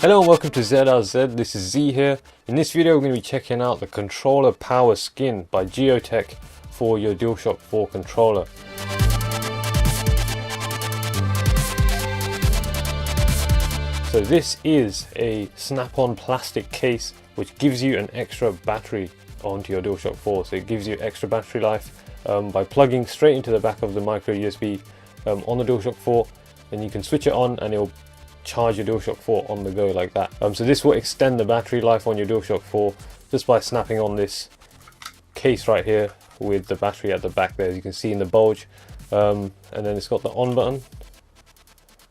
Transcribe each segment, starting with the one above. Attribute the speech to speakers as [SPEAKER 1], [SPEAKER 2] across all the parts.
[SPEAKER 1] Hello and welcome to ZRZ, this is Z here. In this video we're going to be checking out the controller power skin by Gioteck for your Dualshock 4 controller. So this is a snap-on plastic case which gives you an extra battery onto your Dualshock 4. So it gives you extra battery life by plugging straight into the back of the micro USB on the Dualshock 4. Then you can switch it on and it'll charge your Dualshock 4 on the go like that. So this will extend the battery life on your Dualshock 4 just by snapping on this case right here with the battery at the back there, as you can see in the bulge. And then it's got the on button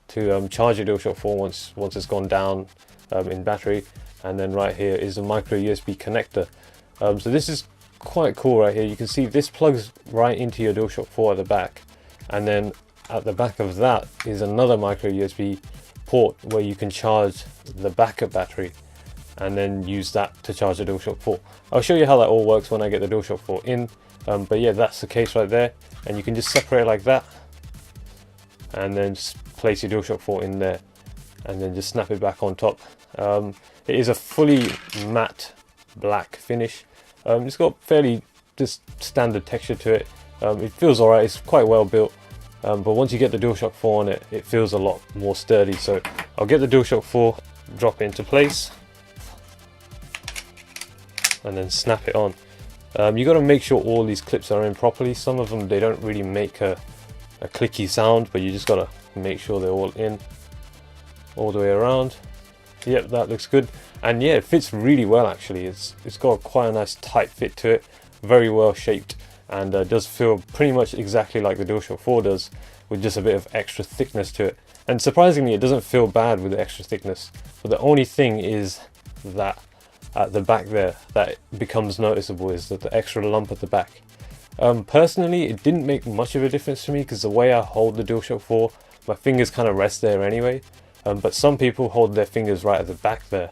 [SPEAKER 1] to charge your Dualshock 4 once it's gone down in battery. And then right here is a micro USB connector. So this is quite cool right here. You can see this plugs right into your Dualshock 4 at the back, and then at the back of that is another micro USB port where you can charge the backup battery and then use that to charge the Dualshock 4. I'll show you how that all works when I get the Dualshock 4 in, but yeah, that's the case right there, and you can just separate it like that and then just place your Dualshock 4 in there and then just snap it back on top. It is a fully matte black finish. It's got fairly just standard texture to it. It feels alright, it's quite well built. But once you get the Dualshock 4 on it, it feels a lot more sturdy. So I'll get the Dualshock 4, drop it into place, and then snap it on. You got to make sure all these clips are in properly. Some of them, they don't really make a clicky sound, but you just got to make sure they're all in, all the way around. Yep, that looks good. And yeah, it fits really well actually. It's got quite a nice tight fit to it, very well shaped. And does feel pretty much exactly like the Dualshock 4 does, with just a bit of extra thickness to it. And surprisingly, it doesn't feel bad with the extra thickness. But the only thing is that at the back there, that becomes noticeable, is that the extra lump at the back. Personally, it didn't make much of a difference to me because the way I hold the Dualshock 4, my fingers kind of rest there anyway. But some people hold their fingers right at the back there,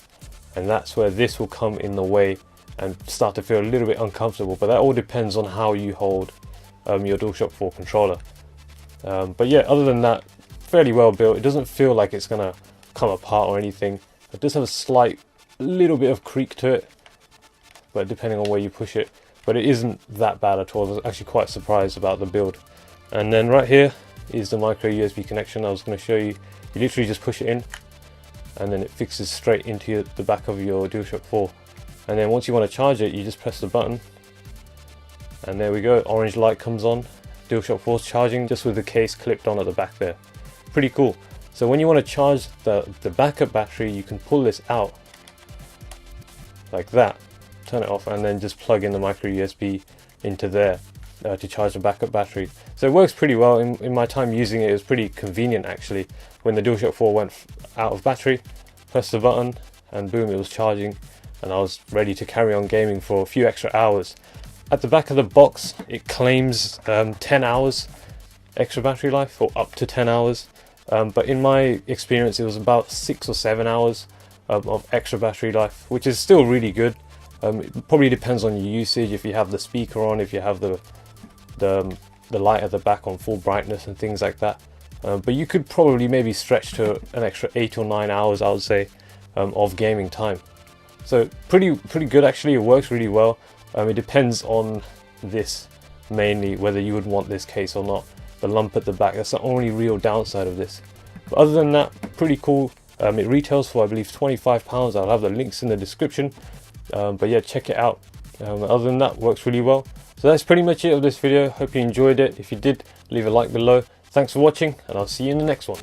[SPEAKER 1] and that's where this will come in the way and start to feel a little bit uncomfortable. But that all depends on how you hold your Dualshock 4 controller. But yeah, other than that, fairly well built. It doesn't feel like it's gonna come apart or anything. It does have a slight little bit of creak to it, but depending on where you push it. But it isn't that bad at all. I was actually quite surprised about the build. And then right here is the micro USB connection I was going to show you. You literally just push it in and then it fixes straight into the back of your Dualshock 4. And then once you want to charge it, you just press the button and there we go, orange light comes on. Dualshock 4's charging just with the case clipped on at the back there. Pretty cool. So when you want to charge the backup battery, you can pull this out like that, turn it off, and then just plug in the micro USB into there to charge the backup battery. So it works pretty well. In my time using it, it was pretty convenient actually. When the Dualshock 4 went out of battery, press the button and boom, it was charging. And I was ready to carry on gaming for a few extra hours. At the back of the box, it claims 10 hours extra battery life, or up to 10 hours. But in my experience, it was about 6 or 7 hours of extra battery life, which is still really good. It probably depends on your usage, if you have the speaker on, if you have the light at the back on full brightness and things like that. But you could probably maybe stretch to an extra 8 or 9 hours, I would say, of gaming time. So pretty good actually. It works really well. It depends on this mainly, whether you would want this case or not. The lump at the back, that's the only real downside of this. But other than that, pretty cool. It retails for I believe £25. I'll have the links in the description. But yeah, check it out. Other than that, works really well. So that's pretty much it of this video. Hope you enjoyed it. If you did, leave a like below. Thanks for watching, and I'll see you in the next one.